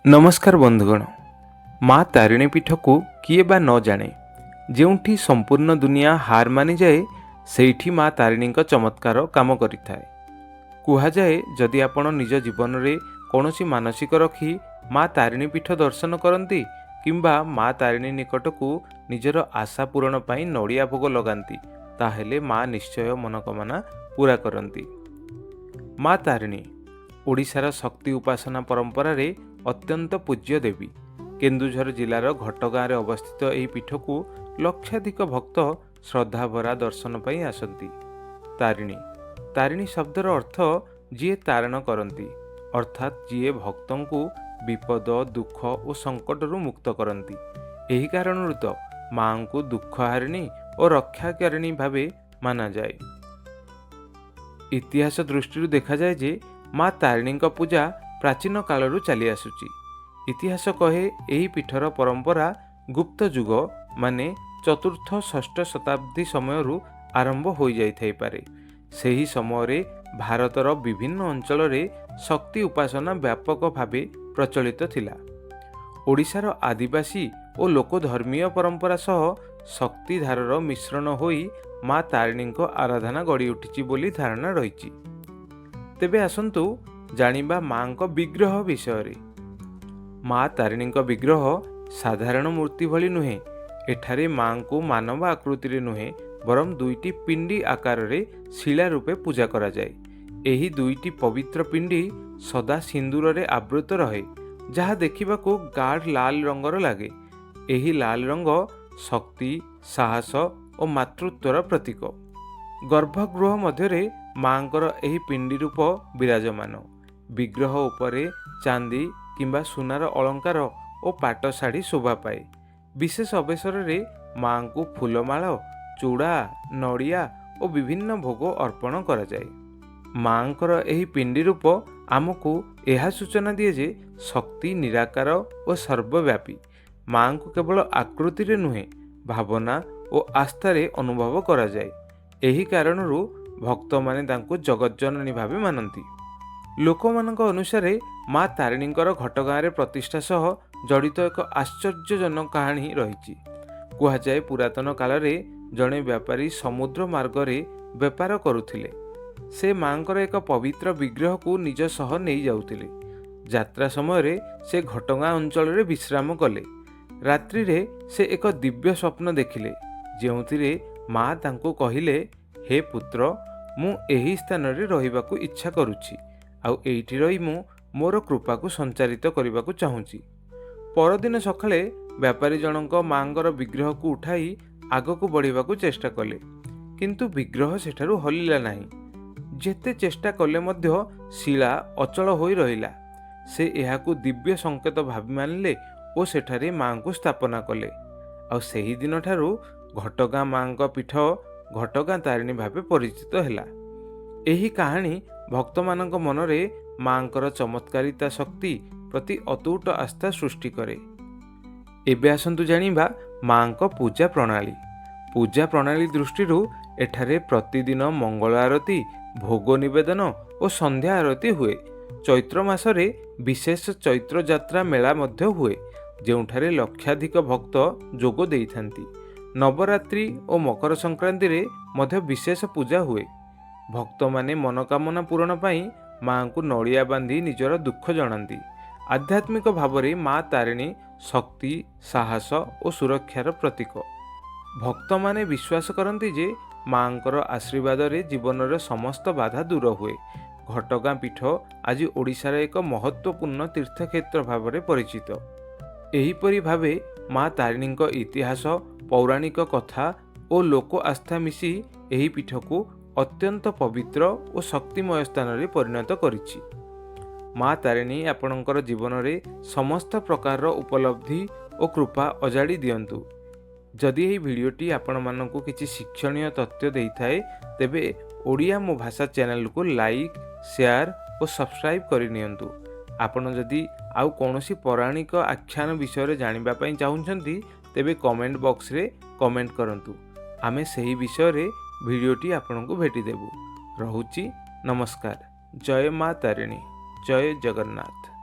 नमस्कार बंधुगण। माँ तारिणी पीठ को किए बा न जाने। जोठी संपूर्ण दुनिया हार मानि जाए सेठी माँ तारिणी चमत्कार काम करिथाए। कुहाजाए जदि आपण निज जीवन में कौनसी मानसिक रखी माँ तारिणी पीठ दर्शन करती किंबा माँ तारिणी निकट को निजर आशा पूरण पाई नड़िया भोग लगाती ताहेले माँ निश्चय मनोकामना पूरा करती। माँ तारिणी ओडिशार शक्ति उपासना परंपरा रे अत्यंत पूज्य देवी। केन्दुझर जिलार घटगाँ अवस्थित यह पीठ को लक्षाधिक भक्त श्रद्धाभरा दर्शन पाई आसती। तारिणी तारिणी शब्दर अर्थ जीए तारण करती, अर्थात जीए भक्तों को विपद दुख और संकटरू मुक्त करती। यही कारणरू तो माँ को दुखहारिणी और रक्षाकारिणी भावे माना जाए। इतिहास दृष्टि देखा जाए जे माँ तारिणी पूजा प्राचीन कालरू चली आसुची। इतिहास कहे यही पीठर परंपरा गुप्त युग माने चतुर्थ षष्ठ शताब्दी समयरू आरंभ हो जाई पारे। सही समय भारतर विभिन्न अंचल रे शक्ति उपासना व्यापक भावे प्रचलित थिला। ओडिशार आदिवासी और लोकधर्मीय परंपरा सह शक्ति धारर मिश्रण होई माँ तारिणी आराधना गढ़ी उठी बोली धारणा रही। तेबे आसंतु जानिबा माँ को विग्रह विषय रे। माँ तारिणी विग्रह साधारण मूर्ति भली नुहे। एठारे माँ को मानव आकृति रे नुहे बरम दुईटी पिंडी आकार रे शिला रूपे पूजा करा जाए। एही दुईटी पवित्र पिंडी सदा सिंदूर रे आवृत रहे, जहा देखिबा को गाढ़ लाल रंगर लागे। एही लाल रंग शक्ति, साहस और मातृत्वर प्रतीक। गर्भगृह मध्यरे माँकर एही पिंडी रूप विराजमान। विग्रह उपरे चांदी किंबा सुनार अलंकार और पाट शाढ़ी शोभा पाए। विशेष अवसर रे माँ को फूलमाल, चूड़ा, नड़िया और विभिन्न भोग अर्पण करा जाए। माँकर एही पिंडी रूप आमको यह सूचना दिए जे शक्ति निराकार और सर्वव्यापी। माँ को केवल आकृति रे नुहे भावना और आस्थारे अनुभव करा जाए। एही कारणरू भक्त माने तांको जगज्जननी भावे मानती। लोकमानक अनुसारे माँ तारिणी घटगाँ रे प्रतिष्ठा सह जड़ित एक आश्चर्यजनक कहानी रही। कुहाजाए पुरातन काल रे जड़े व्यापारी समुद्र मार्ग रे व्यापार करुथिले। से माँकर एक पवित्र विग्रह को निज सह नहीं जाउथिले। यात्रा समय रे से घटगाँ अंचल रे विश्राम कले। रात्रि रे से एक दिव्य स्वप्न देखिले, जेउथिरे माँ तांको कहिले, हे पुत्र, मु एही स्थान रे रहिबाकू इच्छा करुछि आउ एइठी रही मु मोर कृपा को संचारित करने को चाहूँगी। परदिन सकाळे व्यापारी जनक माँगर विग्रह को उठाई आग को बढ़िबा को चेष्टा कले, किंतु विग्रह सेठारु हलिला नहीं। जेते चेष्टा कले मध्य शिला अचल होई रहिला। से एहाकू दिव्य संकेत भावी मानिले और सेठारे माँ को स्थापना कले। आउ सेही दिन ठारू घटगाँ माँ पीठ घटगाँ तारिणी भावे परिचित हैला। एही कहानी भक्त मानक मनरे माँकर चमत्कारिता शक्ति प्रति अतूट आस्था सृष्टि करे। एबे आसंतु जानिबा माँ को पूजा प्रणाली। पूजा प्रणाली दृष्टि एठारे प्रतिदिन मंगल आरती, भोग निवेदन और संध्या आरती हुए। चैत्र मासरे विशेष चैत्र यात्रा मेला मध्य हुए, जोठारे लक्षाधिक भक्त जोग देइथांती। नवरात्रि और मकर संक्रांति रे मध्य विशेष पूजा हुए। भक्त माने मनोकामना पूरण पाई माँ को नड़िया बांधी निजर दुख जनाती। आध्यात्मिक भाव में माँ तारिणी शक्ति, साहस और सुरक्षार प्रतीक। भक्त माने विश्वास करती जे माँकर आशीर्वाद रे जीवन रे समस्त बाधा दूर हुए। घटगाँ पीठ आज ओडिशार एक महत्वपूर्ण तीर्थक्षेत्र भाव में परिचित। एहीपरि भावे माँ तारिणी इतिहास, पौराणिक कथा और लोक आस्था मिसी एही पीठ को अत्यंत पवित्र और शक्तिमय स्थान रे परिणत करिछि। माँ तारिणी आपणकर जीवन रे समस्त प्रकार उपलब्धि और कृपा अजाड़ी दियंतु। जदि यही भिडियोटी आपण मानकु किछि शिक्षणीय तथ्य देइथाए तेबे ओडिया मो भाषा चैनल को लाइक, शेयर और सब्सक्राइब करि नियंतु। आपण जदि आउ कोनोसी पौराणिक आख्यान विषय रे जानिबा पई चाहुछंती तेबे कमेंट बॉक्स रे कमेंट करंतु। आमे सही विषय रे भिडियोटी आपनको भेटी देबु। रहुछि नमस्कार। जय माँ तारिणी, जय जगन्नाथ।